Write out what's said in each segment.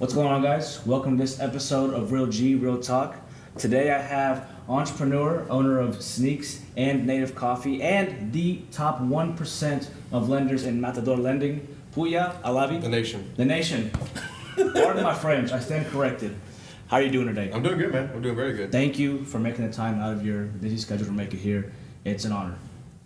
What's going on, guys? Welcome to this episode of Real G, Real Talk. Today I have entrepreneur, owner of Sneaks and Native Coffee, and the top 1% of lenders in Matador lending, Pouya, Alavi. The nation. The nation. Pardon my French, I stand corrected. How are you doing today? I'm doing good, man. I'm doing very good. Thank you for making the time out of your busy schedule to make it here. It's an honor.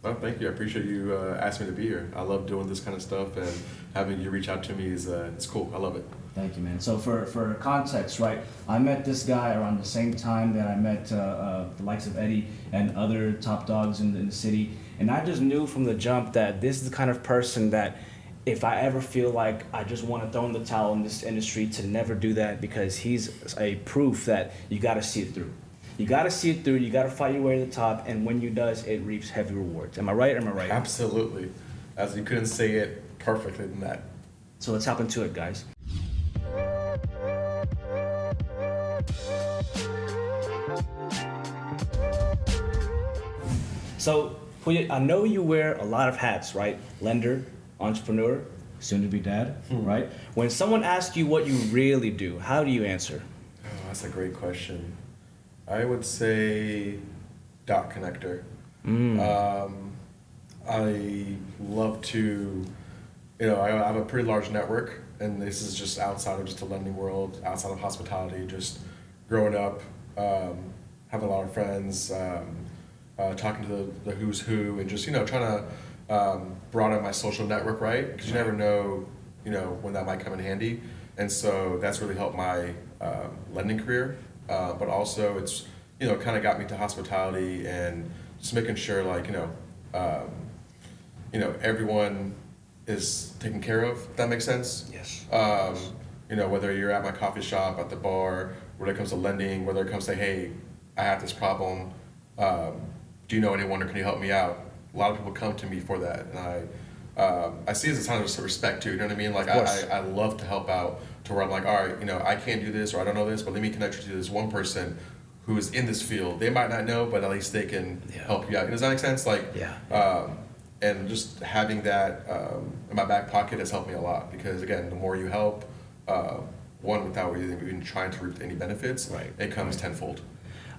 Oh, thank you. I appreciate you asking me to be here. I love doing this kind of stuff, and having you reach out to me is it's cool. I love it. Thank you, man. So for context, right, I met this guy around the same time that I met the likes of Eddie and other top dogs in the city, and I just knew from the jump that this is the kind of person that if I ever feel like I just want to throw in the towel in this industry, to never do that, because he's a proof that you got to see it through. You got to see it through. You got to fight your way to the top, and when you does, it reaps heavy rewards. Am I right or am I right? Absolutely. As you couldn't say it perfectly than that. So let's hop into it, guys. So, Pouya, I know you wear a lot of hats, right? Lender, entrepreneur, soon-to-be dad, right? When someone asks you what you really do, how do you answer? Oh, that's a great question. I would say dot connector. I love to, I have a pretty large network, and this is just outside of just the lending world, outside of hospitality, just growing up, having a lot of friends, talking to the who's who, and just, trying to broaden my social network, right? Because you never know, when that might come in handy. And so that's really helped my lending career. But also it's, kind of got me to hospitality and just making sure everyone is taken care of, if that makes sense. Yes. Whether you're at my coffee shop, at the bar, whether it comes to lending, whether it comes to, hey, I have this problem, do you know anyone or can you help me out? A lot of people come to me for that, and I see it as a sign of respect too, you know what I mean? Like I love to help out to where I'm like, all right, I can't do this or I don't know this, but let me connect you to this one person who is in this field. They might not know, but at least they can help you out. Does that make sense? And just having that in my back pocket has helped me a lot, because again, the more you help, one, without even trying to reap any benefits, it comes tenfold.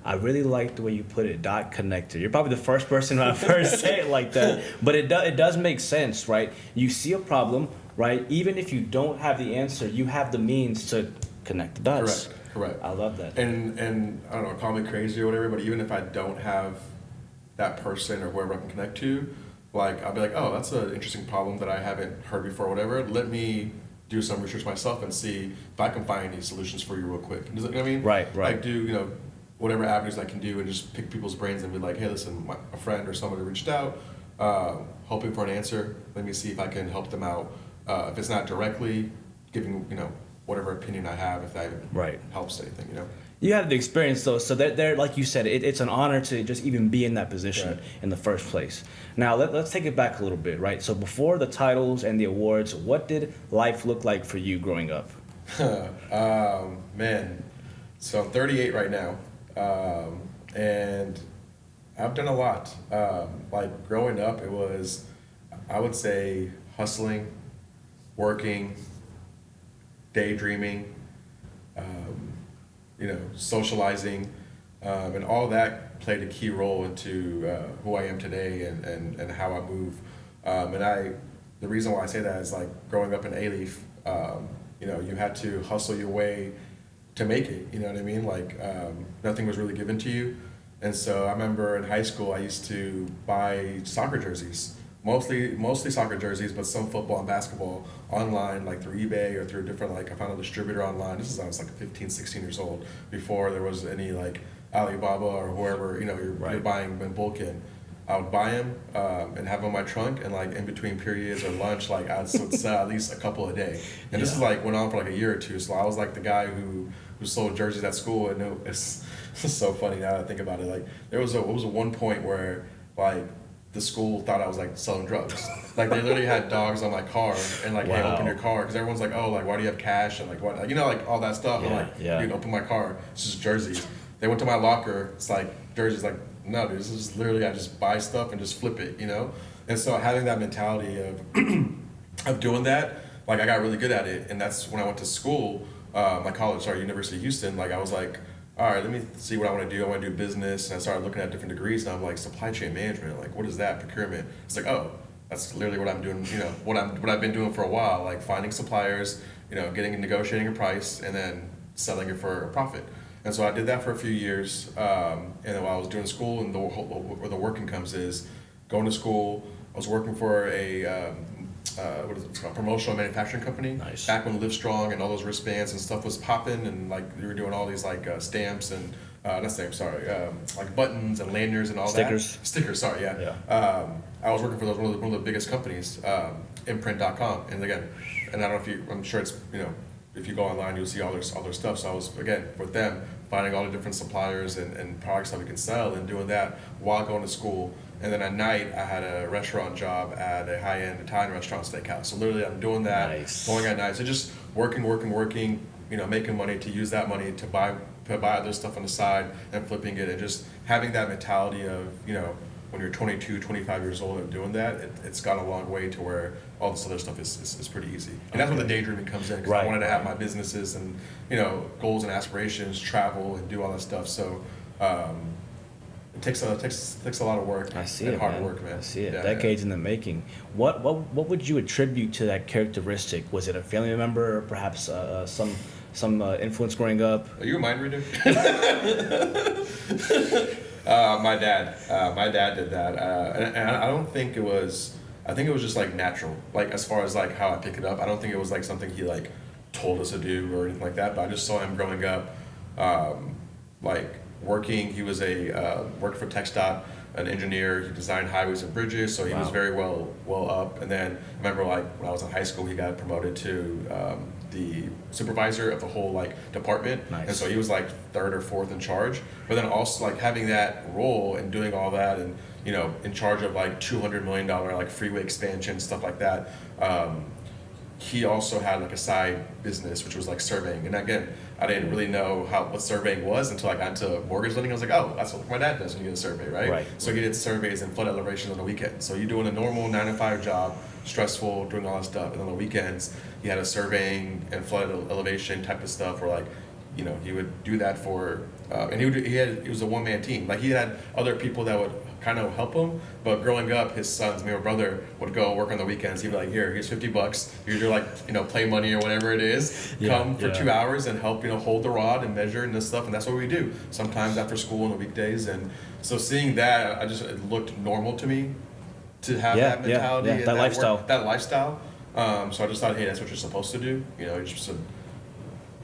I really like the way you put it, dot connector. You're probably the first person when I first say it like that, but it does make sense, right? You see a problem, right? Even if you don't have the answer, you have the means to connect the dots. Correct. I love that. And I don't know, call me crazy or whatever, but even if I don't have that person or whoever I can connect to, I'll be like, oh, that's an interesting problem that I haven't heard before, whatever. Let me do some research myself and see if I can find any solutions for you real quick. Does that, you know what I mean? Right. Do, whatever avenues I can do, and just pick people's brains and be like, hey, listen, a friend or somebody reached out, hoping for an answer. Let me see if I can help them out. If it's not directly giving, whatever opinion I have, if that helps anything, You have the experience though, so they're like you said, it's an honor to just even be in that position in the first place. Now let's take it back a little bit, right? So before the titles and the awards, what did life look like for you growing up? Man, so I'm 38 right now, and I've done a lot. Growing up, it was, I would say, hustling, working, daydreaming, socializing, and all that played a key role into who I am today and how I move. The reason why I say that is growing up in A-Leaf, you had to hustle your way to make it, you know what I mean? Nothing was really given to you. And so I remember in high school, I used to buy soccer jerseys, mostly soccer jerseys, but some football and basketball online, through eBay or through different, I found a distributor online. This is, I was 15, 16 years old, before there was any Alibaba or whoever, you're buying in bulk in. I would buy them and have them in my trunk, and in between periods or lunch, I would sell at least a couple a day. And this is went on for a year or two. So I was the guy who sold jerseys at school, and it's so funny now that I think about it. There was one point where the school thought I was selling drugs. They literally had dogs on my car and hey, open your car, because everyone's why do you have cash, and what, all that stuff. Yeah, I'm you can open my car. It's just jerseys. They went to my locker. It's jerseys. No, dude, this is literally, I just buy stuff and just flip it, And so having that mentality of doing that, I got really good at it. And that's when I went to school. my college, sorry, University of Houston, like I was like, all right, let me see what I want to do. I want to do business. And I started looking at different degrees, and I'm like, supply chain management. Like, what is that? Procurement. It's like, oh, that's literally what I'm doing. You know, what I've been doing for a while. Like finding suppliers, you know, negotiating a price, and then selling it for a profit. And so I did that for a few years. And then while I was doing school, and where the work income is, going to school, I was working for a what is it called? Promotional manufacturing company. Nice. Back when Livestrong and all those wristbands and stuff was popping, and like we were doing all these like stamps and not stamps, sorry, like buttons and lanyards and all Stickers. that. Stickers, sorry, yeah. I was working for one of the biggest companies, imprint.com, and again, and I don't know if you, I'm sure it's, you know, if you go online, you'll see all their stuff. So I was, again, with them, finding all the different suppliers and products that we can sell, and doing that while going to school. And then at night, I had a restaurant job at a high-end Italian restaurant steakhouse. So literally, I'm doing that, Nice. going at night. So just working, you know, making money to use that money to buy other stuff on the side and flipping it, and just having that mentality of, you know, when you're 22, 25 years old and doing that, it's got a long way to where all this other stuff is pretty easy. And that's where the daydreaming comes in, because I wanted to have my businesses and, you know, goals and aspirations, travel and do all that stuff. So it takes a lot of work. I see and it, hard man. work, man. I see it. Yeah, Decades in the making. What would you attribute to that characteristic? Was it a family member, or perhaps some influence growing up? Are you a mind reader? My dad did that, and I don't think it was. I think it was just like natural, like as far as like how I pick it up. I don't think it was like something he like told us to do or anything like that. But I just saw him growing up, like working. He was worked for TxDOT, an engineer. He designed highways and bridges, so he was very well up. And then I remember like when I was in high school, he got promoted to the supervisor of the whole like department. Nice. And so he was like third or fourth in charge. But then also like having that role and doing all that, and you know, in charge of like $200 million like freeway expansion, stuff like that. He also had like a side business, which was like surveying. And again, I didn't really know what surveying was until I got into mortgage lending. I was like, oh, that's what my dad does when you get a survey, right? Right. So he did surveys and flood elevations on the weekend. So you're doing a normal 9 to 5 job, stressful, doing all that stuff. And on the weekends, he had a surveying and flood elevation type of stuff where like, you know, he would do that for, and he was a one-man team. Like he had other people that would kind of help him, but growing up, his sons, me and my brother, would go work on the weekends. He'd be like, here's $50. Here's your like, you know, play money or whatever it is. Come for 2 hours and help, you know, hold the rod and measure and this stuff. And that's what we do sometimes after school on the weekdays. And so seeing that, it looked normal to me to have that mentality and that lifestyle. That lifestyle. So I just thought, hey, that's what you're supposed to do. You know, you're supposed to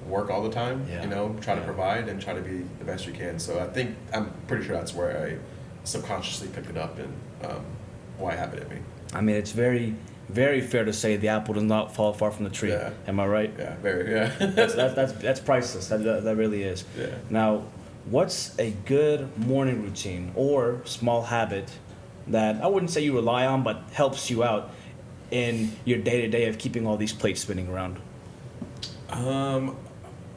work all the time, you know, try to provide and try to be the best you can. So I'm pretty sure that's where I subconsciously picked it up, and why I have it in me. I mean, it's very, very fair to say the apple does not fall far from the tree. Yeah. Am I right? Yeah, very, yeah. That's priceless. That really is. Yeah. Now, what's a good morning routine or small habit that I wouldn't say you rely on, but helps you out in your day-to-day of keeping all these plates spinning around?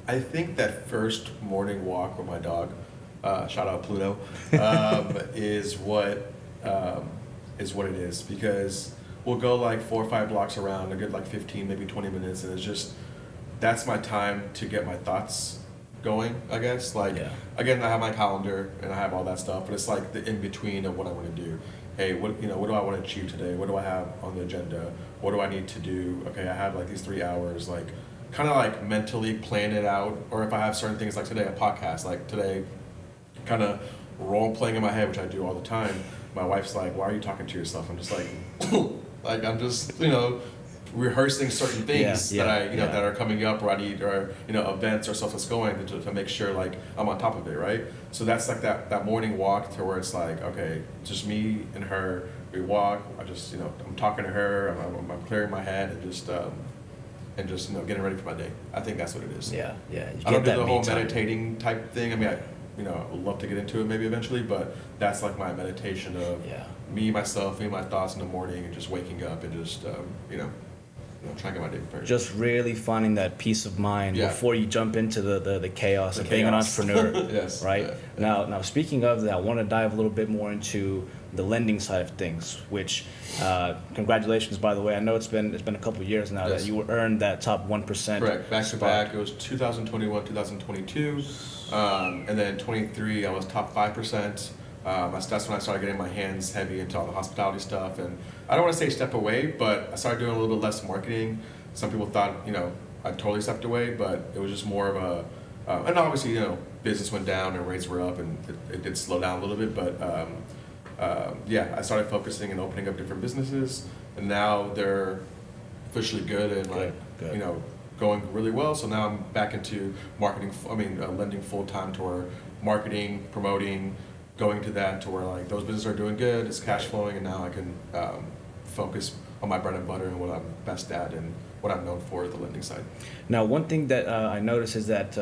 I think that first morning walk with my dog, shout out Pluto, is what it is, because we'll go like 4 or 5 blocks around, a good like 15, maybe 20 minutes, and it's just, that's my time to get my thoughts going, I guess. Like, again, I have my calendar and I have all that stuff, but it's like the in-between of what I want to do. Hey, what do I want to achieve today? What do I have on the agenda? What do I need to do? Okay, I have like these 3 hours, like, kind of like mentally plan it out. Or if I have certain things, like today, a podcast, like today, kind of role playing in my head, which I do all the time. My wife's like, why are you talking to yourself? I'm just like, like I'm just, you know, rehearsing certain things that are coming up, or I need, or, you know, events or stuff that's going to make sure like I'm on top of it, right? So that's like that morning walk to where it's like, okay, just me and her, we walk, I just, you know, I'm talking to her, I'm clearing my head and just, you know, getting ready for my day. I think that's what it is. Yeah. I don't do the whole meditating type thing. I mean, I would love to get into it maybe eventually, but that's like my meditation of me, myself, my thoughts in the morning, and just waking up and just, you know, trying to get my day prepared. Just really finding that peace of mind before you jump into the chaos of being an entrepreneur. Yes. Right? Yeah. Now, speaking of that, I want to dive a little bit more into the lending side of things. Which, congratulations, by the way. I know it's been a couple of years now that you earned that top 1%. Correct. Back to back. It was 2021, 2022, and then 23. I was top 5%. That's when I started getting my hands heavy into all the hospitality stuff, and I don't want to say step away, but I started doing a little bit less marketing. Some people thought, I totally stepped away, but it was just more of a, and obviously, business went down and rates were up, and it did slow down a little bit, but I started focusing and opening up different businesses, and now they're officially good and going really well. So now I'm back into marketing. Lending full time to our marketing, promoting, going to that to where like those businesses are doing good, it's cash flowing, and now I can focus on my bread and butter and what I'm best at and what I'm known for, the lending side. Now, one thing that I noticed is that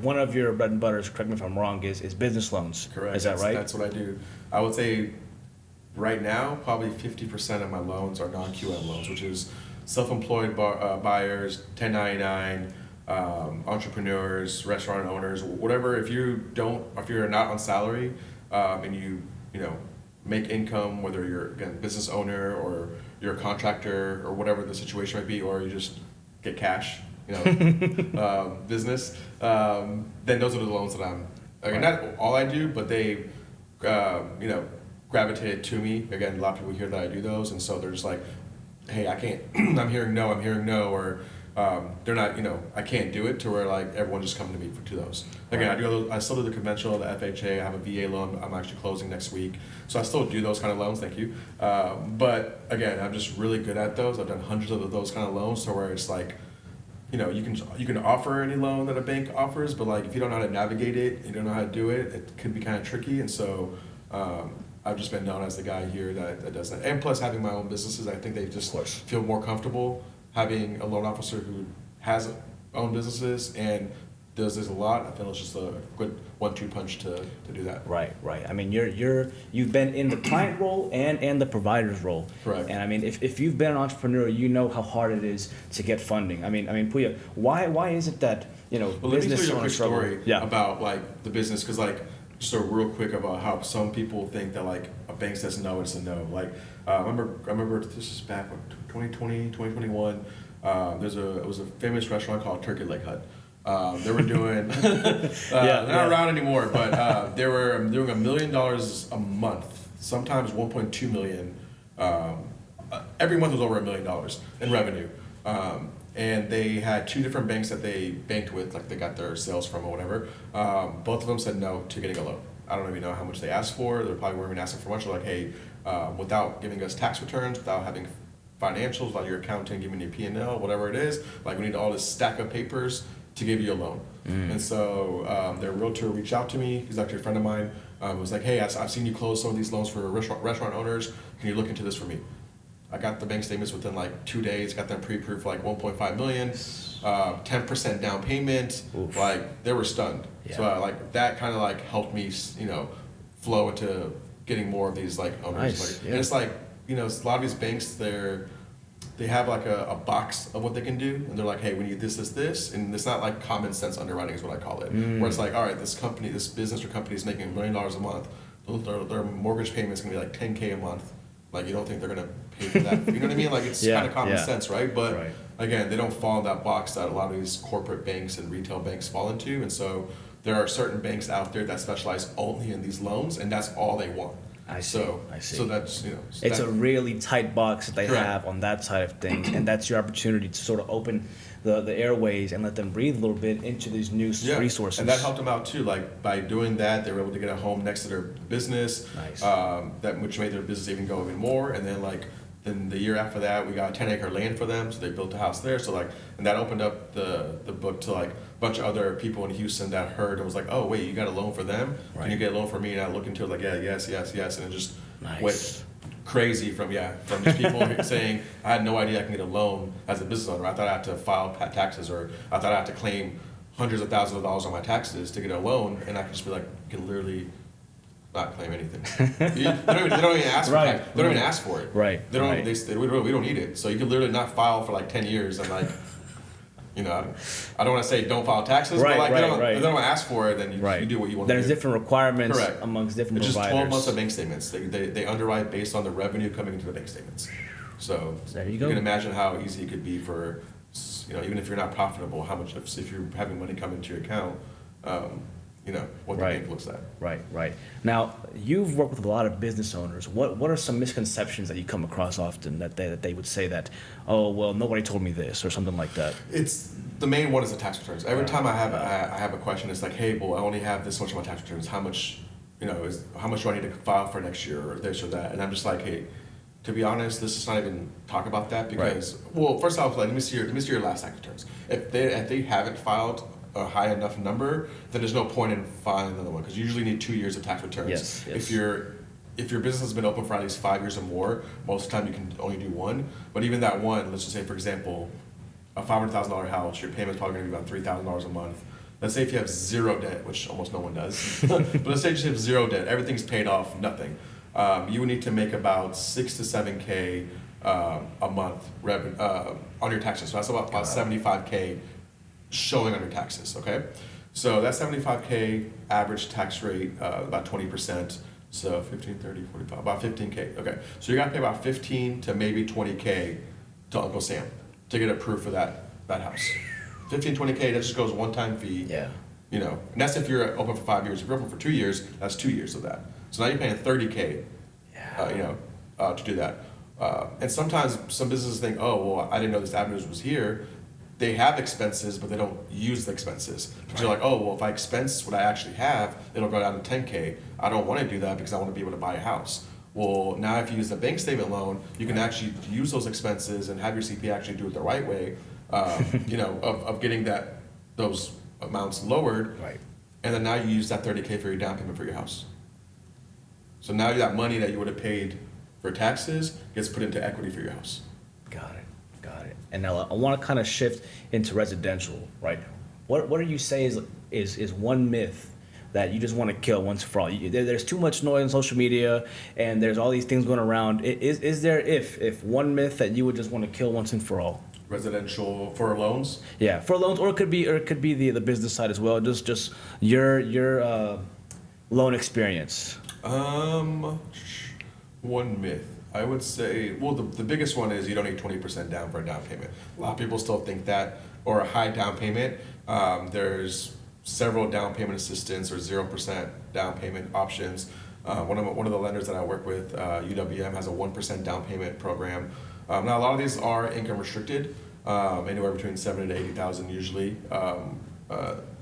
one of your bread and butters, correct me if I'm wrong, is business loans. Correct. Is that right? That's what I do. I would say right now, probably 50% of my loans are non-QM loans, which is self-employed buyers, 1099, entrepreneurs, restaurant owners, whatever. If you're not on salary, and you make income, whether you're again business owner or you're a contractor or whatever the situation might be, or you just get cash, business, then those are the loans that I'm. Again, not all I do, but they, gravitated to me. Again, a lot of people hear that I do those, and so they're just like, hey, I can't. I'm hearing no, or they're not, I can't do it, to where like everyone just coming to me to those. Again, I still do the conventional, the FHA. I have a VA loan I'm actually closing next week, so I still do those kind of loans. Thank you. But again, I'm just really good at those. I've done hundreds of those kind of loans, to where it's like, you can offer any loan that a bank offers, but like if you don't know how to navigate it, you don't know how to do it, it could be kind of tricky. And so I've just been known as the guy here that does that. And plus, having my own businesses, I think they just feel more comfortable having a loan officer who has own businesses and does this a lot. I feel it's just a good 1-2 punch to do that. Right. I mean, you've been in the client role and the provider's role. Correct. And I mean, if you've been an entrepreneur, you know how hard it is to get funding. I mean, Pouya, why is it that Well, business let me tell you a quick story Yeah. about like the business, because like just a real quick about how some people think that like a bank says no, it's a no. Like I remember this is back in 2020, 2021. It was a famous restaurant called Turkey Leg Hut. They were doing they're not around anymore, but they were doing $1 million a month, sometimes 1.2 million. Every month was over $1 million in revenue. And they had 2 different banks that they banked with, like they got their sales from or whatever. Both of them said no to getting a loan. I don't even know how much they asked for. They probably weren't even asking for much. They're like, hey, without giving us tax returns, without having financials, without your accountant giving you P&L, whatever it is, like we need all this stack of papers to give you a loan. And so their realtor reached out to me. He's actually a friend of mine. Was like, hey, I've seen you close some of these loans for restaurant owners. Can you look into this for me? I got the bank statements within like 2 days, got them pre-approved for like 1.5 million, 10% down payment. Oof. Like they were stunned. Yeah. So like that kind of like helped me, flow into getting more of these like owners. Nice. And it's like, a lot of these banks, they have like a box of what they can do, and they're like, hey, we need this, and it's not like common sense underwriting is what I call it, where it's like, all right, this business or company is making $1 million a month, their mortgage payment's gonna be like $10K a month. Like you don't think they're gonna pay for that? You know what I mean? Like it's kind of common sense, right? But again, they don't fall in that box that a lot of these corporate banks and retail banks fall into, and so there are certain banks out there that specialize only in these loans, and that's all they want. I see. So that's it's a really tight box that they have on that side of things, and that's your opportunity to sort of open the airways and let them breathe a little bit into these new resources. And that helped them out too. Like by doing that, they were able to get a home next to their business. Nice. Which made their business even go even more. And then the year after that, we got a 10-acre land for them, so they built a house there. So and that opened up the book to like a bunch of other people in Houston that heard and was like, oh wait, you got a loan for them? Right. Can you get a loan for me? And I looked into it like, yeah, yes, and it just went crazy from these people saying, I had no idea I can get a loan as a business owner. I thought I had to file taxes, or I thought I had to claim hundreds of thousands of dollars on my taxes to get a loan, and I could just be like, you can literally not claim anything. They don't even ask for tax. They don't even ask for it. Right. They don't. We don't need it. So you can literally not file for like 10 years and like I don't want to say don't file taxes, but like if they don't ask for it, then you do what you want to do. There's different requirements Correct. amongst different it's providers. Just 12 months of bank statements. They underwrite based on the revenue coming into the bank statements. So there you go. You can imagine how easy it could be for, even if you're not profitable, how much if you're having money come into your account, what the bank looks at. Right. Now, you've worked with a lot of business owners. What are some misconceptions that you come across often that they would say that, oh, well, nobody told me this or something like that? It's the main one is the tax returns. Every time I have a question, it's like, hey, well, I only have this much of my tax returns. How much, how much do I need to file for next year or this or that? And I'm just like, hey, to be honest, let's just not even talk about that because, well, first off, let me see your last tax returns. If they haven't filed a high enough number, then there's no point in filing another one because you usually need 2 years of tax returns. Yes. If your business has been open for at least 5 years or more, most of the time you can only do one. But even that one, let's just say, for example, a $500,000 house, your payment's probably going to be about $3,000 a month. Let's say if you have zero debt, which almost no one does, but let's say you have zero debt, everything's paid off, nothing. You would need to make about 6 to 7K a month on your taxes. So that's about $75K showing on your taxes, okay? So that 75K average tax rate, about 20%, so 15, 30, 45, about 15K, okay? So you gotta pay about 15 to maybe 20K to Uncle Sam to get approved for that house. 15, 20K, that just goes one-time fee. Yeah. And that's if you're open for 5 years. If you're open for 2 years, that's 2 years of that. So now you're paying 30K, to do that. And sometimes some businesses think, oh, well, I didn't know this avenue was here. They have expenses, but they don't use the expenses. But you're like, oh, well, if I expense what I actually have, it'll go down to 10K. I don't want to do that because I want to be able to buy a house. Well, now if you use a bank statement loan, you can actually use those expenses and have your CPA actually do it the right way, of getting those amounts lowered. Right. And then now you use that 30K for your down payment for your house. So now that money that you would have paid for taxes gets put into equity for your house. Got it. And now I want to kind of shift into residential, right? What do you say is one myth that you just want to kill once for all? There's too much noise on social media, and there's all these things going around. Is there if one myth that you would just want to kill once and for all? Residential for loans? Yeah, for loans, or it could be the business side as well. Just your loan experience. One myth. I would say, well, the biggest one is you don't need 20% down for a down payment. A lot of people still think that, or a high down payment. There's several down payment assistance or 0% down payment options. One of the lenders that I work with, UWM, has a 1% down payment program. Now a lot of these are income restricted, anywhere between 70 to 80,000 usually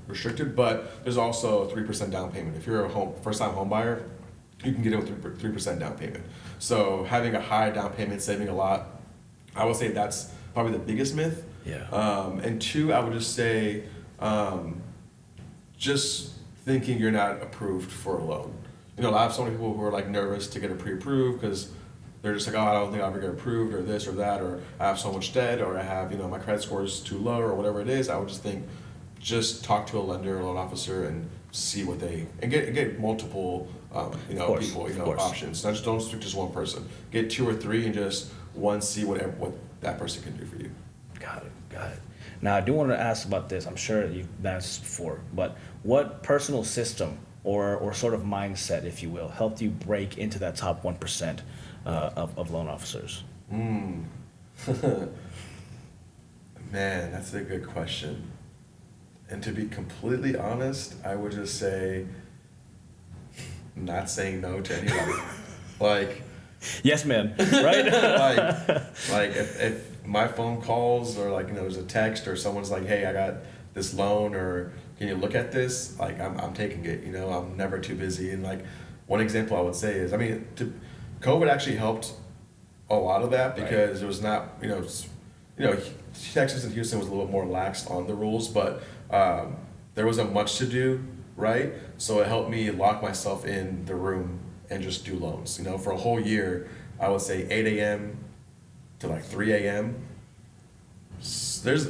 restricted. But there's also a 3% down payment. If you're a first-time home buyer, you can get it with 3% down payment. So having a high down payment, saving a lot, I would say that's probably the biggest myth. Yeah. And two, I would just say, just thinking you're not approved for a loan. I have so many people who are like nervous to get it pre-approved because they're just like, oh, I don't think I'll ever get approved, or this or that, or I have so much debt, or I have, my credit score is too low, or whatever it is. I would just think, just talk to a lender or loan officer and see what and get multiple, people, options. Not just don't stick to just one person. Get 2 or 3 and just see what that person can do for you. Got it. Now, I do want to ask about this. I'm sure you've asked this before, but what personal system or sort of mindset, if you will, helped you break into that top 1% of loan officers? Man, that's a good question. And to be completely honest, I would just say not saying no to anybody. Like, yes, man. Right? like if my phone calls or there's a text or someone's like, hey, I got this loan, or can you look at this? Like, I'm taking it. I'm never too busy. And one example I would say is, COVID actually helped a lot of that because it was not, Texas and Houston was a little more lax on the rules, but there wasn't much to do, right? So it helped me lock myself in the room and just do loans. For a whole year, I would say 8 a.m. to 3 a.m. There's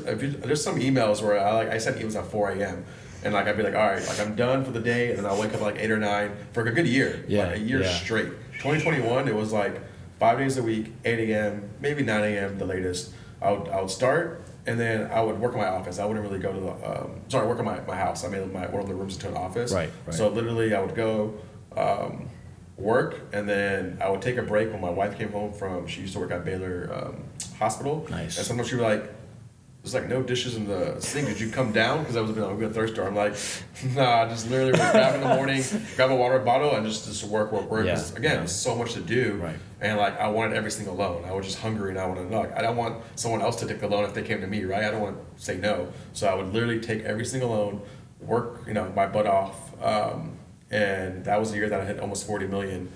some emails where I sent emails at 4 a.m. and I'd be like, all right, I'm done for the day, and then I'll wake up at 8 or 9 for a good year, a year straight. 2021, it was 5 days a week, 8 a.m., maybe 9 a.m. the latest. I would start, and then I would work in my office. I wouldn't really go to the, work in my house. I made one of the rooms into an office. Right. So literally I would go work, and then I would take a break when my wife came home she used to work at Baylor Hospital. Nice. And sometimes she would like, there's like no dishes in the sink. Did you come down? Because I was a good thirster. I'm like, nah, just literally would grab in the morning, grab a water bottle, and just work. Yeah. Because again, there's so much to do. Right. And like, I wanted every single loan. I was just hungry, and I wanted to, I don't want someone else to take the loan if they came to me, right? I don't want to say no. So I would literally take every single loan, work, my butt off. And that was the year that I hit almost 40 million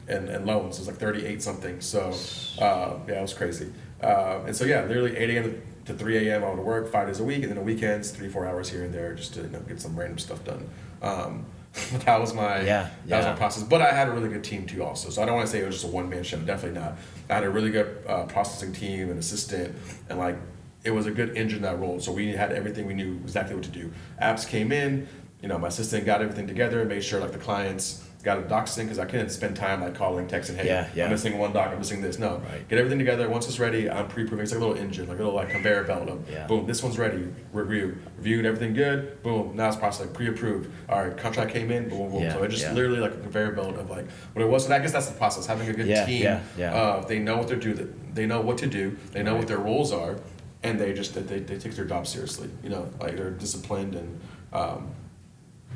in loans. It was like 38 something. So it was crazy. And so literally 8 a.m. to 3 a.m. I would work 5 days a week, and then the weekends 3-4 hours here and there just to get some random stuff done. That was my process. But I had a really good team too also. So I don't want to say it was just a one-man show. Definitely not. I had a really good processing team and assistant, and like it was a good engine that rolled. So we had everything. We knew exactly what to do. Apps came in. My assistant got everything together, made sure like the clients got a doc sync, because I couldn't spend time like calling, texting, hey, I'm missing one doc, I'm missing this. No, get everything together. Once it's ready, I'm pre-approving. It's like a little engine, like a little like conveyor belt of boom, this one's ready, reviewed everything good, boom, now it's processed, like pre-approved. All right, contract came in, boom, boom. So it just literally like a conveyor belt of like what it was. So I guess that's the process, having a good team. They know what they know what to do, they know what their roles are, and they take their job seriously. Like they're disciplined, and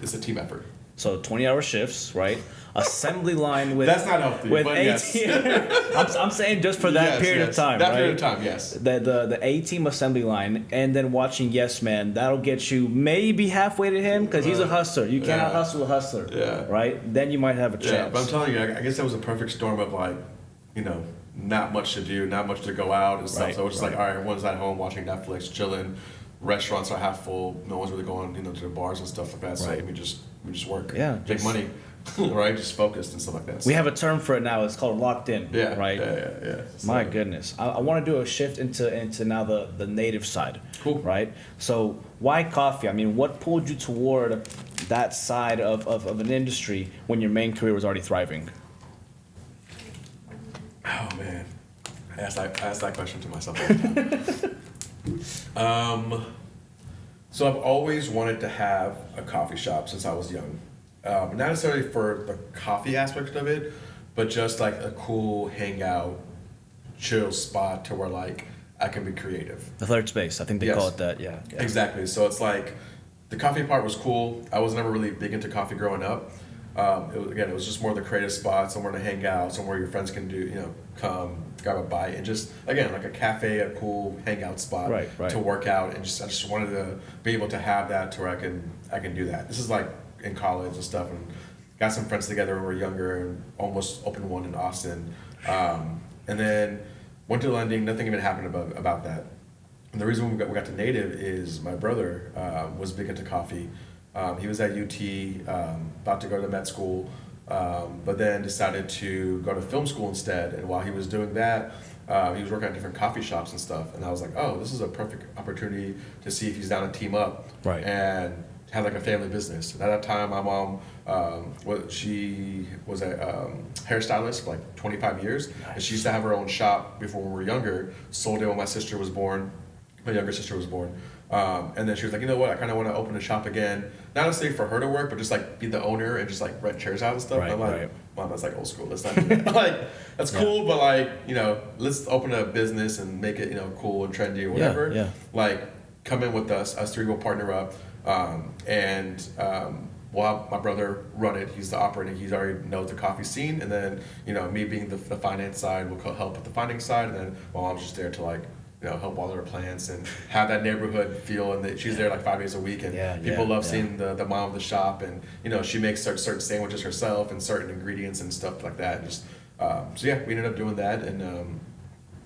it's a team effort. So 20-hour shifts, right? Assembly line with that's not healthy, with but 18. yes. I'm saying just for that period of time, that right? period of time, yes. The A-team assembly line, and then watching Yes Man, that'll get you maybe halfway to him, because he's a hustler. You cannot hustle a hustler, right? Then you might have a chance. Yeah, but I'm telling you, I guess that was a perfect storm of like, not much to do, not much to go out and stuff. So it was just like, all right, everyone's at home watching Netflix, chilling. Restaurants are half full. No one's really going, to the bars and stuff like that. So we just work, make money, right? Just focused and stuff like that. So. We have a term for it now. It's called locked in. Right. Yeah. So, my goodness, I want to do a shift into now the native side. Cool. Right. So why coffee? I mean, what pulled you toward that side of an industry when your main career was already thriving? Oh man, I asked that question to myself all the time. So I've always wanted to have a coffee shop since I was young. Not necessarily for the coffee aspect of it, but just like a cool hangout, chill spot to where like I can be creative. The third space, I think they call it that. Yeah. Exactly. So it's like the coffee part was cool. I was never really big into coffee growing up. It was just more the creative spot, somewhere to hang out, somewhere your friends can come, grab a bite, and just, again, like a cafe, a cool hangout spot to work out, and I just wanted to be able to have that to where I can do that. This is like in college and stuff, and got some friends together when we were younger, and almost opened one in Austin, and then went to London. Nothing even happened about that. And the reason we got to Native is my brother was big into coffee. He was at UT, about to go to med school, but then decided to go to film school instead. And while he was doing that, he was working at different coffee shops and stuff. And I was like, oh, this is a perfect opportunity to see if he's down to team up and have like a family business. And at that time, my mom, she was a hairstylist for like 25 years. Nice. And she used to have her own shop before we were younger, sold it when my sister was born. My younger sister was born. And then she was like, you know what, I kind of want to open a shop again. Not necessarily for her to work, but just like be the owner and just like rent chairs out and stuff. And I'm like, Mom, that's like old school. Let's not do that. Like, that's cool, but like, let's open a business and make it, cool and trendy or whatever. Like, come in with us three will partner up. We'll have my brother run it. He's the operating. He already knows the coffee scene. And then, me being the finance side will help with the finance side. And then my mom's just there to like, help water her plants and have that neighborhood feel, and she's there like 5 days a week, and people love seeing the mom of the shop, and she makes certain sandwiches herself and certain ingredients and stuff like that. And just we ended up doing that, and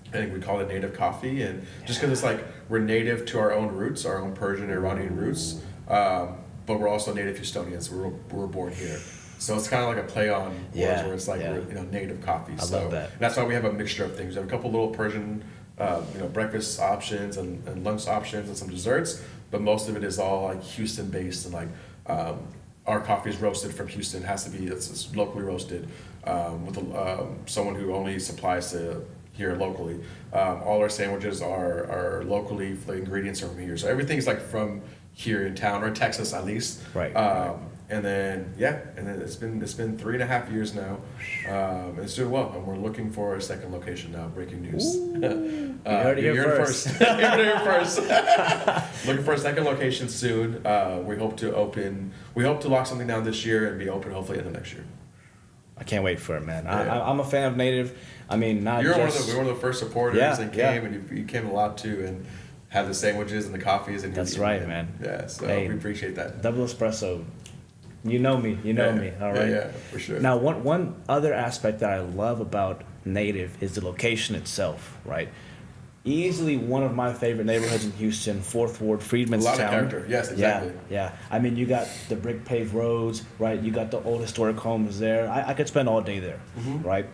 I think we call it Native Coffee, and just because it's like we're native to our own roots, our own Persian and Iranian roots, but we're also native Houstonians. We're born here. So it's kind of like a play on words where it's like we're native coffee. I love that. That's why we have a mixture of things. We have a couple little Persian breakfast options and lunch options and some desserts, but most of it is all like Houston based, and like our coffee is roasted from Houston. It has to be it's locally roasted with someone who only supplies to here locally. All our sandwiches are locally, the ingredients are from here. So everything's like from here in town, or Texas at least. Right. And then it's been 3.5 years now. And it's doing well, and we're looking for a second location now. Breaking news. You heard it here first. You heard it here first. Looking for a second location soon. We hope to lock something down this year and be open hopefully in the next year. I can't wait for it, man. Yeah. I'm a fan of Native. I mean, not You're just... one of the first supporters and came, yeah. and you came a lot too, and had the sandwiches and the coffees. And That's right, man. Yeah, so Hey, we appreciate that. Double espresso. You know me. You know me. All right. Yeah, for sure. Now, one other aspect that I love about Native is the location itself, right? Easily one of my favorite neighborhoods in Houston, 4th Ward, Freedman's A lot Town. of character. Yes, exactly. Yeah. I mean, you got the brick paved roads, right? You got the old historic homes there. I could spend all day there, right?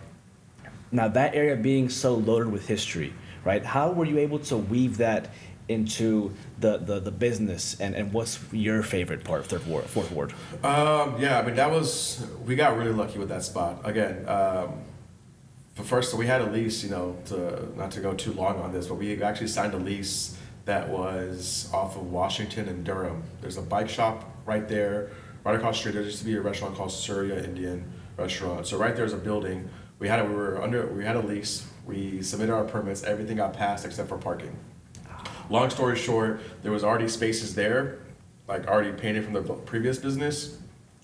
Now, that area being so loaded with history, right? How were you able to weave that into the business, and what's your favorite part of 4th Ward? Yeah, I mean, we got really lucky with that spot. Again, but first, we had a lease, not to go too long on this, but we actually signed a lease that was off of Washington and Durham. There's a bike shop right there, right across the street. There used to be a restaurant called Surya Indian Restaurant. So right there's a building. We had a lease. We submitted our permits. Everything got passed except for parking. Long story short, there was already spaces there, like already painted from the previous business.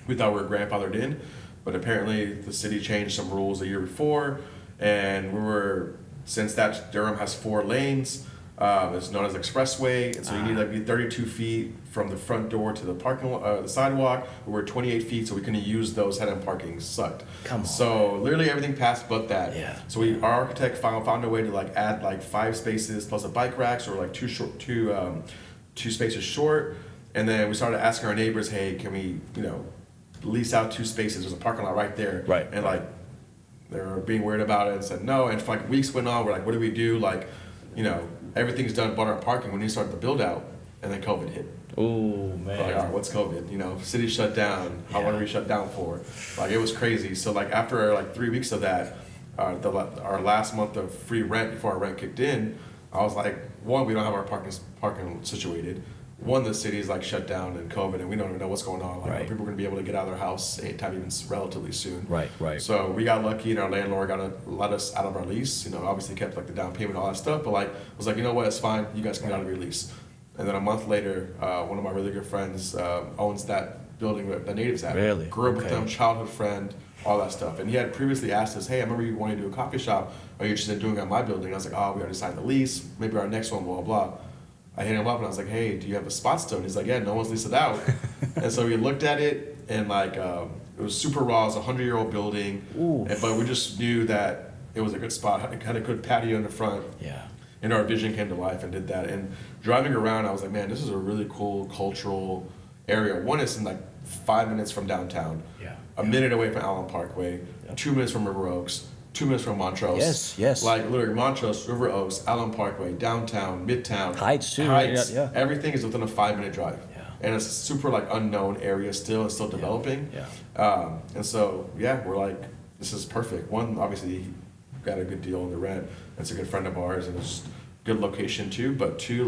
We thought we were grandfathered in, but apparently the city changed some rules a year before, and since that Durham has 4 lanes, it's known as expressway, and so you need to be 32 feet from the front door to the the sidewalk. We were 28 feet, so we couldn't use those head-end parking. Sucked. Come on. So literally everything passed but that. Yeah. So our architect found a way to add 5 spaces plus a bike rack, so we're two spaces short. And then we started asking our neighbors, hey, can we lease out 2 spaces? There's a parking lot right there. Right. And they were being weird about it and said no. And for weeks went on, we're like, what do we do? Everything's done but our parking when we started the build out, and then COVID hit. Oh man. All right, what's COVID? City shut down. How long are we shut down for? It was crazy. So after 3 weeks of that, our last month of free rent before our rent kicked in, I was like, one, we don't have our parking situated. One, the city's shut down and COVID, and we don't even know what's going on. Right. People are going to be able to get out of their house anytime, even relatively soon. Right. So we got lucky, and our landlord got to let us out of our lease. Obviously kept the down payment and all that stuff, but was like, you know what, it's fine. You guys can get out of your lease. And then a month later, one of my really good friends owns that building that the Natives at. Really? Grew up with Okay. them, childhood friend, all that stuff. And he had previously asked us, hey, I remember you wanting to do a coffee shop. Are you interested in doing it at my building? And I was like, oh, we already signed the lease. Maybe our next one, blah, blah. I hit him up and I was like, hey, do you have a spot still? And he's like, yeah, no one's leased it out. And so we looked at it, and it was super raw. It was a 100-year-old building. But we just knew that it was a good spot. It had a good patio in the front. Yeah. And our vision came to life and did that. And driving around, I was like, man, this is a really cool cultural area. One, it's in 5 minutes from downtown. Yeah. A minute away from Allen Parkway. Yeah. 2 minutes from River Oaks. 2 minutes from Montrose. Yes. Literally Montrose, River Oaks, Allen Parkway, downtown, Midtown. Heights too. Yeah. Everything is within a 5-minute drive. Yeah. And it's a super unknown area still. It's still developing. Yeah. And so, we're this is perfect. One, obviously, got a good deal on the rent. It's a good friend of ours, and it's good location too. But two,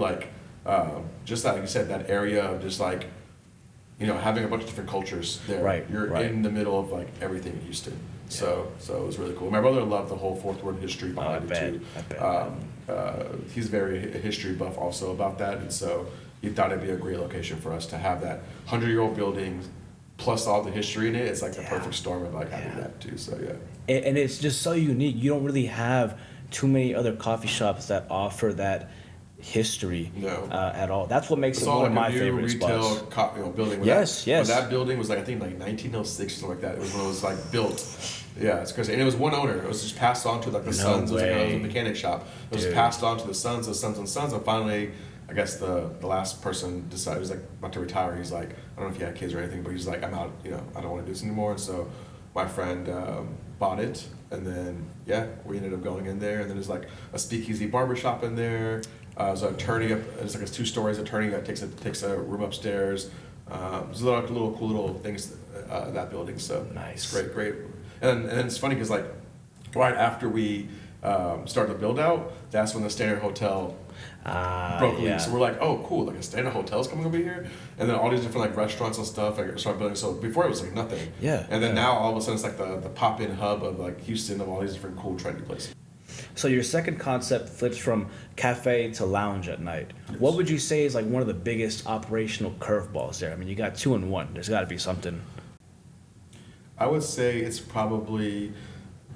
just like you said, that area of just having a bunch of different cultures there. Right. You're in the middle of everything in Houston. So it was really cool. My brother loved the whole 4th Ward history behind it too. I bet. He's very history buff also about that, and so he thought it'd be a great location for us to have that 100-year-old building plus all the history in it. It's the perfect storm of having that too. So yeah. And it's just so unique. You don't really have too many other coffee shops that offer that history at all. That's what makes it one of my favorite retail spots. Building. Yes. When that building was I think 1906 or something like that. It was when it was built. Yeah, it's crazy. And it was one owner. It was just passed on to the sons. It was a mechanic shop. It was passed on to the sons, and finally, I guess the last person decided, he was about to retire. He's like, I don't know if he had kids or anything, but he's like, I'm out. I don't want to do this anymore. And so my friend bought it, and then we ended up going in there, and then there's a speakeasy barbershop in there. There's an attorney up. It's 2 stories. Attorney that takes a room upstairs. There's little cool little things in that building. So nice. It's great. And it's funny because right after we started to build out, that's when the Standard Hotel broke loose. So we're like, oh, cool, like a Standard Hotel's coming over here, and then all these different like restaurants and stuff like started building. So before it was like nothing. Yeah. And then now all of a sudden it's like the pop-in hub of like Houston of all these different cool trendy places. So your second concept flips from cafe to lounge at night. Yes. What would you say is like one of the biggest operational curveballs there? I mean, you got 2 in 1. There's got to be something. I would say it's probably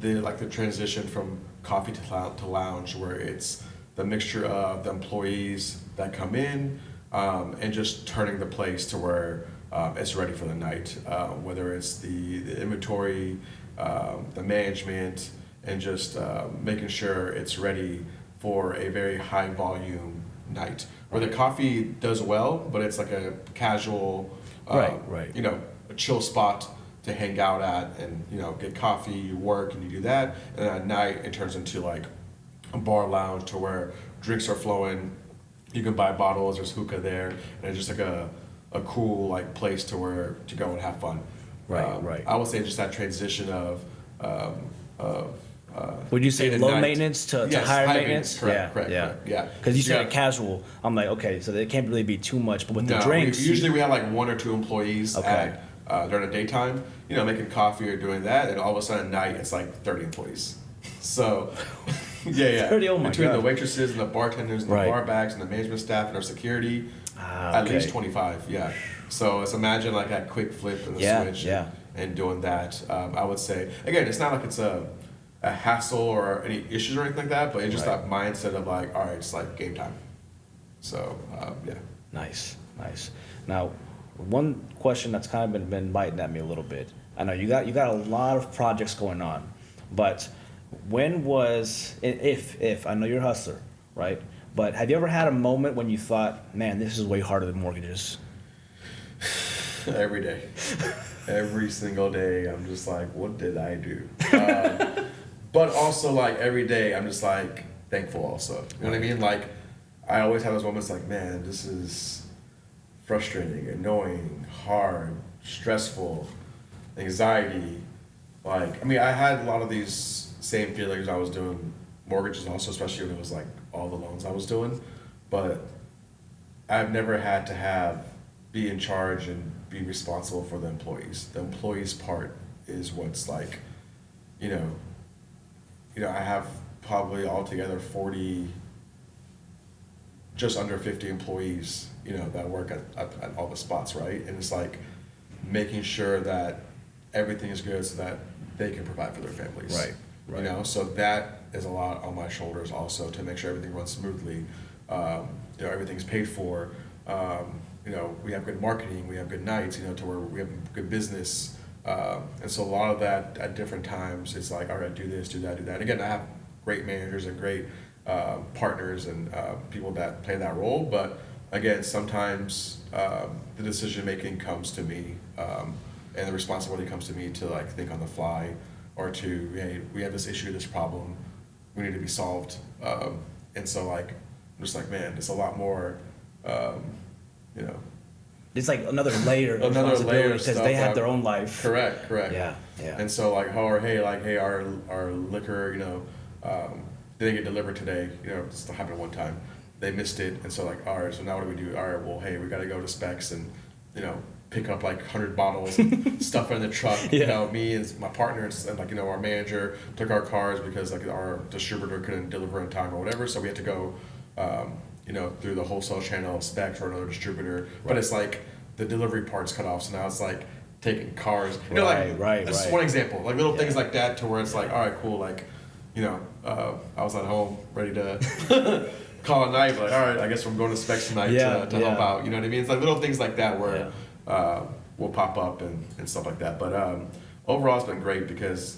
the transition from coffee to lounge, where it's the mixture of the employees that come in and just turning the place to where it's ready for the night. Whether it's the inventory, the management, and just making sure it's ready for a very high volume night. Where the coffee does well, but it's like a casual, right. You know, a chill spot to hang out at and, you know, get coffee, you work and you do that. And then at night it turns into like a bar lounge to where drinks are flowing, you can buy bottles, there's hookah there, and it's just like a cool like place to go and have fun. Right. I would say just that transition of would you say low maintenance to yes, higher maintenance? Correct. Yeah. Because you said casual. I'm like, okay, so it can't really be too much. But with the drinks, usually we have like 1 or 2 employees during the daytime, you know, making coffee or doing that, and all of a sudden at night it's like 30 employees. So, yeah. 30, oh my Between God. the waitresses and the bartenders and the bar backs and the management staff and our security, at least 25. Yeah. So let's imagine like that quick flip and the switch and doing that. I would say again, it's not like it's a hassle or any issues or anything like that, but it's just that mindset of like, all right, it's like game time. So yeah. Nice. Now, one question that's kind of been biting at me a little bit. I know you got a lot of projects going on, but when was, if I know you're a hustler, right? But have you ever had a moment when you thought, man, this is way harder than mortgages? Every day. Every single day, I'm just like, what did I do? But also, like, every day, I'm just, like, thankful also. You know what I mean? Like, I always have those moments like, man, this is frustrating, annoying, hard, stressful, anxiety. Like, I mean, I had a lot of these same feelings I was doing mortgages also, especially when it was, like, all the loans I was doing. But I've never had to be in charge and be responsible for the employees. The employees part is what's, like, you know, I have probably altogether 40, just under 50 employees, you know, that work at all the spots, right? And it's like making sure that everything is good so that they can provide for their families. Right. You know, so that is a lot on my shoulders also to make sure everything runs smoothly. You know, everything's paid for. You know, we have good marketing, we have good nights, you know, to where we have good business. And so a lot of that at different times, it's like, all right, do this, do that, do that. Again, I have great managers and great partners and people that play that role. But again, sometimes the decision making comes to me and the responsibility comes to me to like think on the fly or to, hey, we have this issue, this problem, we need to be solved. And so like, I'm just like, man, it's a lot more, you know. It's like another layer of responsibility because they have their own life. Correct. Yeah. And so like, our liquor, you know, didn't get delivered today. You know, this happened one time. They missed it, and so like, all right, so now what do we do? All right, well, hey, we got to go to Specs and, you know, pick up like 100 bottles and stuff in the truck. You know, me and my partners and like, you know, our manager took our cars because like our distributor couldn't deliver in time or whatever, so we had to go. You know, through the wholesale channel, Specs or another distributor. Right. But it's like the delivery part's cut off, so now it's like taking cars. You know, like that's one example. Like little things like that to where it's like, all right, cool. Like, you know, I was at home ready to call a night, but like, all right, I guess I'm going to Specs tonight to help out. You know what I mean? It's like little things like that where will pop up and stuff like that. But overall, it's been great because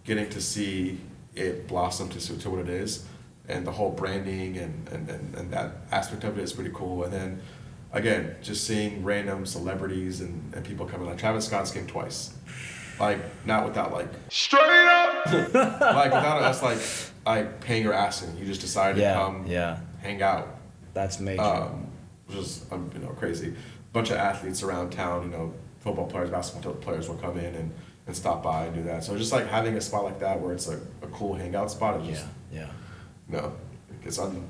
getting to see it blossom to what it is. And the whole branding and that aspect of it is pretty cool. And then, again, just seeing random celebrities and people coming. Like Travis Scott's came twice. Like, not without, like... Straight up! Like, without us, like paying or asking. You just decided to come hang out. That's major. Which is, you know, crazy. Bunch of athletes around town, you know, football players, basketball players will come in and stop by and do that. So just like having a spot like that where it's a cool hangout spot is just, Yeah. it's on,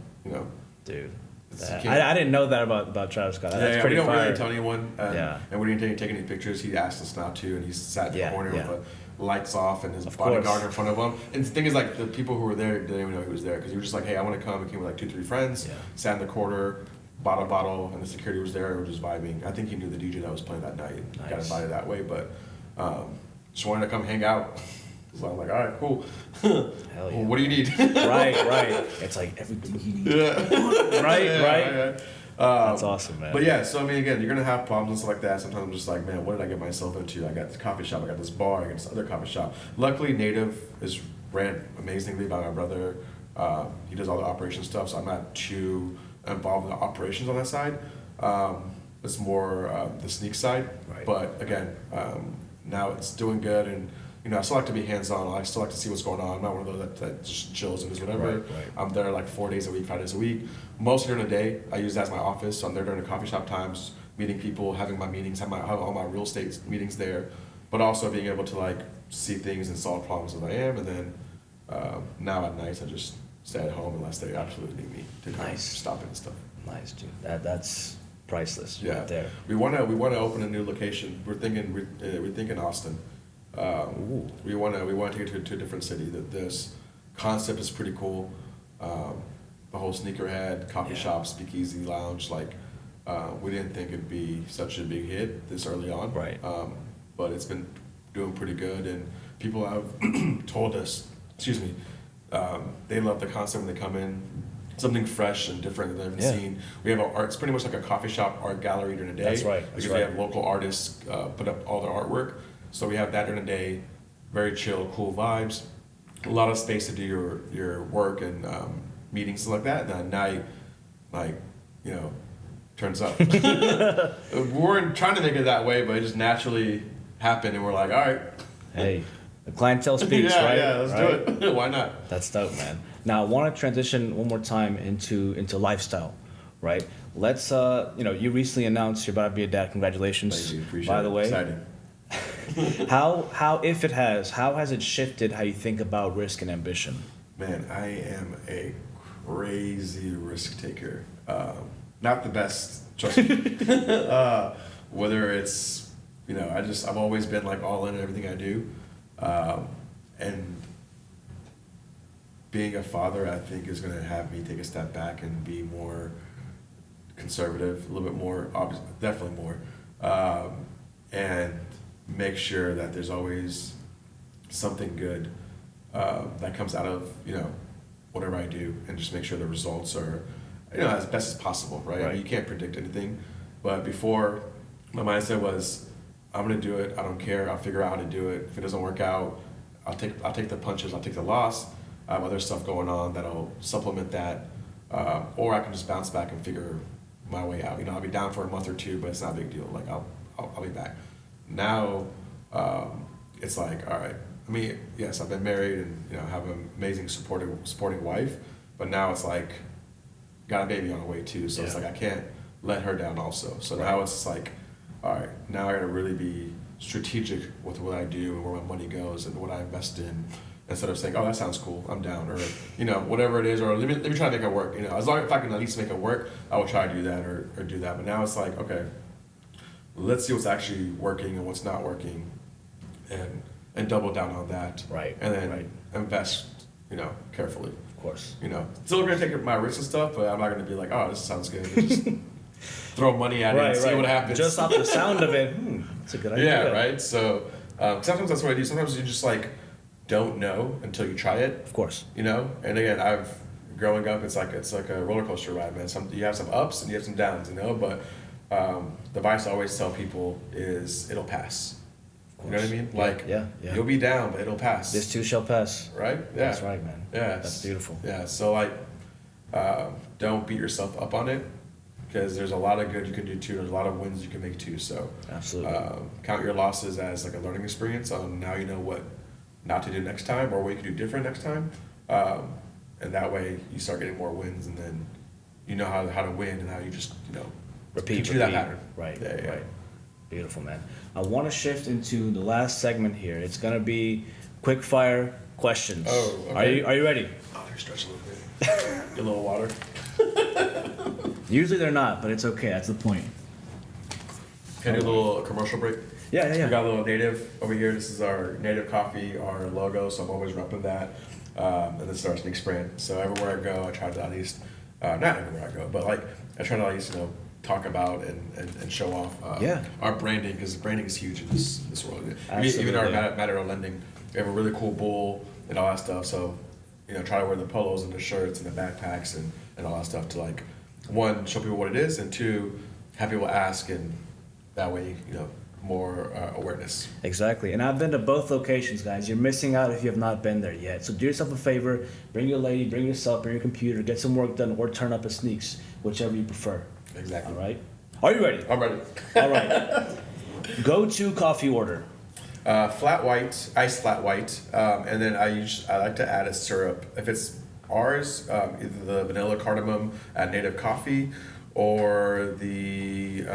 Dude. it's, I didn't know that about Travis Scott. That's pretty we don't fire. really tell anyone. And we didn't take any pictures. He asked us not to, and he sat in the corner with the lights off and his bodyguard in front of him. And the thing is, like, the people who were there didn't even know he was there because he was just like, hey, I want to come. He came with like 2-3 friends, sat in the corner, bought a bottle, and the security was there. We were just vibing. I think he knew the DJ that was playing that night. Nice. Got invited that way, but just wanted to come hang out. So I'm like, all right, cool. Hell yeah. Well, what do you need? right. It's like everything he needs. Yeah. right. That's awesome, man. But yeah, so I mean, again, you're gonna have problems and stuff like that. Sometimes I'm just like, man, what did I get myself into? I got this coffee shop, I got this bar, I got this other coffee shop. Luckily, Native is ran amazingly by my brother. He does all the operation stuff, so I'm not too involved in the operations on that side. It's more the sneak side. Right. But again, now it's doing good, and I still like to be hands-on. I still like to see what's going on. I'm not one of those that just chills and does whatever. Right. I'm there like 4 days a week, 5 days a week. Mostly during the day, I use that as my office. So I'm there during the coffee shop times, meeting people, having my meetings, have all my real estate meetings there, but also being able to like see things and solve problems as I am. And then now at night, I just stay at home unless they absolutely need me to kind of stop it and stuff. Nice, dude. That's priceless. Right there. We want to open a new location. We're thinking Austin. We want to take it to a different city. This concept is pretty cool. The whole sneakerhead coffee shop, speakeasy lounge. Like we didn't think it'd be such a big hit this early on. Right. But it's been doing pretty good, and people have told us, they love the concept when they come in. Something fresh and different that they've never seen. We have it's pretty much like a coffee shop art gallery during the day. That's right. Because we have local artists put up all their artwork. So we have that during the day, very chill, cool vibes, a lot of space to do your work and meetings, stuff like that. And then at night, like, turns up. We weren't trying to make it that way, but it just naturally happened, and we're like, all right. Hey, the clientele speaks, right? Yeah, let's do it. Why not? That's dope, man. Now, I want to transition one more time into lifestyle, right? Let's, you recently announced you're about to be a dad. Congratulations. Thank you. Appreciate by the way. Exciting. How has it shifted how you think about risk and ambition? Man, I am a crazy risk taker. Not the best, trust me. Whether it's, I've always been like all in everything I do. And being a father, I think, is going to have me take a step back and be more conservative, a little bit more, obviously, definitely more. And make sure that there's always something good that comes out of whatever I do, and just make sure the results are as best as possible, right? I mean, you can't predict anything, but before, my mindset was, I'm gonna do it. I don't care. I'll figure out how to do it. If it doesn't work out, I'll take the punches. I'll take the loss. I have other stuff going on that'll supplement that, or I can just bounce back and figure my way out. I'll be down for a month or two, but it's not a big deal. Like I'll be back. Now, it's like, all right. I mean, yes, I've been married and have an amazing supporting wife, but now it's like got a baby on the way too. So it's like I can't let her down also. So now it's just like, all right, now I gotta really be strategic with what I do and where my money goes and what I invest in, instead of saying, oh, that sounds cool, I'm down, or whatever it is, or let me try to make it work. As long as I can at least make it work, I will try to do that or do that. But now it's like, okay, let's see what's actually working and what's not working, and double down on that. Right. And then invest, carefully. Of course. Still gonna take my risks and stuff, but I'm not gonna be like, oh, this sounds good. Just throw money at it and see what happens. Just off the sound of it, it's a good idea. Yeah, right? So sometimes that's what I do. Sometimes you just like don't know until you try it. Of course. And again, growing up, it's like a roller coaster ride, man. You have some ups and you have some downs, but the advice I always tell people is it'll pass. You know what I mean? Like, you'll be down, but it'll pass. This too shall pass. Right? Yeah. That's right, man. Yeah. That's beautiful. Yeah. So like, don't beat yourself up on it, because there's a lot of good you can do too. There's a lot of wins you can make too. So absolutely, count your losses as like a learning experience on now you know what not to do next time, or what you can do different next time. And that way you start getting more wins, and then you know how to win, and how you just repeat that pattern. Right. Right. Beautiful, man. I want to shift into the last segment here. It's gonna be quick fire questions. Oh, okay. Are you ready? Oh, they're stretch a little bit. Get a little water. Usually they're not, but it's okay. That's the point. Can I do a little commercial break? Yeah. We got a little native over here. This is our native coffee, our logo, so I'm always repping that. And this is our Sneaks brand. So everywhere I go, I try to at least, not everywhere I go, but like I try to at least, talk about and show off our branding, because branding is huge in this world. Even our matter of lending, we have a really cool bull and all that stuff. So, try to wear the polos and the shirts and the backpacks and all that stuff to, like, one, show people what it is, and two, have people ask, and that way, more awareness. Exactly. And I've been to both locations, guys. You're missing out if you have not been there yet. So do yourself a favor, bring your lady, bring yourself, bring your computer, get some work done, or turn up a Sneaks, whichever you prefer. Exactly. All right? Are you ready? I'm ready. All right. Go-to coffee order. Flat white, iced flat white, and then I like to add a syrup. If it's ours, either the vanilla cardamom at Native Coffee, or the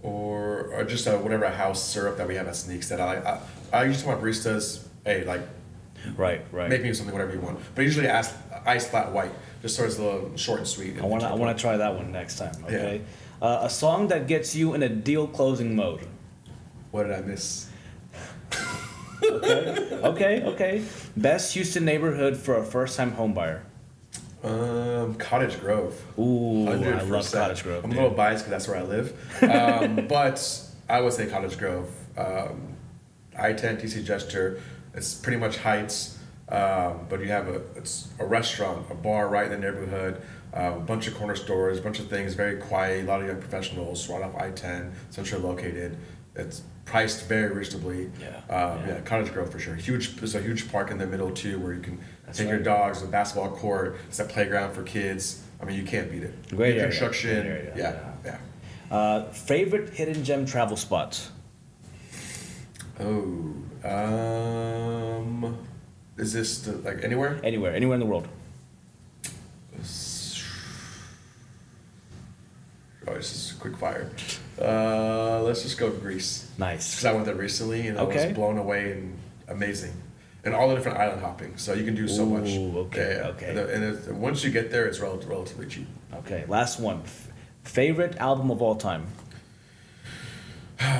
or just whatever house syrup that we have at Sneaks that I usually tell my baristas, hey, like, Right. make me something whatever you want. But I usually ask iced flat white, just so it's a little short and sweet. I want to try that one next time. Okay. Yeah. A song that gets you in a deal closing mode. What did I miss? Okay. Best Houston neighborhood for a first time home buyer. Cottage Grove. Ooh, 100%. I love Cottage Grove. I'm a little biased because that's where I live, but I would say Cottage Grove. I-10 TC Gesture. It's pretty much Heights, but you have it's a restaurant, a bar right in the neighborhood, a bunch of corner stores, a bunch of things, very quiet, a lot of young professionals, right off I-10, centrally located. It's priced very reasonably. Cottage Grove for sure. There's a huge park in the middle too, where you can take your dogs, a basketball court, it's a playground for kids. I mean, you can't beat it. Great New area. construction. Great area. Yeah. Favorite hidden gem travel spots. Is this like anywhere? Anywhere in the world. Oh, this is quick fire. Let's just go with Greece. Nice. Because I went there recently and I was blown away and amazing. And all the different island hopping, so you can do so much. Okay. And once you get there, it's relatively cheap. Okay, last one. Favorite album of all time.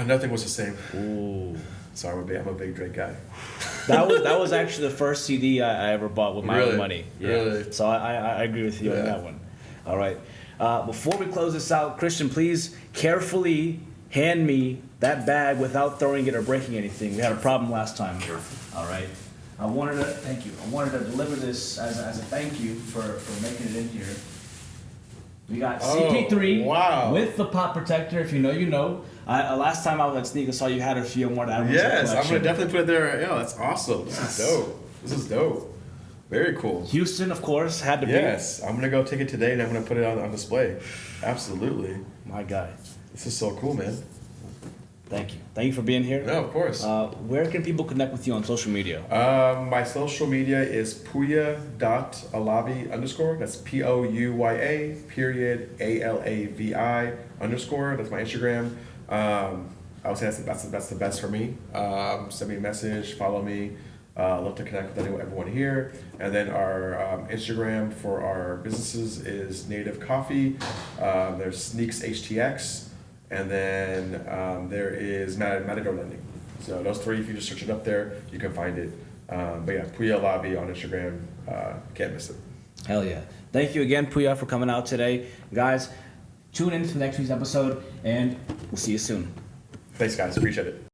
Nothing was the same. Ooh. Sorry, I'm a big Drake guy. That was actually the first CD I ever bought with my own money. Yeah. Really? So I agree with you on that one. All right. Before we close this out, Christian, please carefully hand me that bag without throwing it or breaking anything. We had a problem last time. All right. I wanted to deliver this as a thank you for making it in here. We got CP3 with the pop protector. If you know, you know. Last time I was at Sneak, I saw you had a few. I wanted to add one to the Yes, I'm collection. gonna definitely put it there. Yeah, that's awesome. This is dope. Very cool. Houston, of course, had to be. Yes, I'm gonna go take it today and I'm gonna put it on display. Absolutely. My guy. This is so cool, man. Thank you. Thank you for being here. No, of course. Where can people connect with you on social media? My social media is Pouya.Alavi _. That's POUYA _ALAVI _. That's my Instagram. I would say that's the best for me. Send me a message, follow me. Love to connect with everyone here. And then our Instagram for our businesses is Native Coffee. There's Sneaks HTX. And then there is Matador Lending. So those three, if you just search it up there, you can find it. But yeah, Pouya Alavi on Instagram. Can't miss it. Hell yeah. Thank you again, Pouya, for coming out today. Guys, tune in to next week's episode, and we'll see you soon. Thanks, guys. Appreciate it.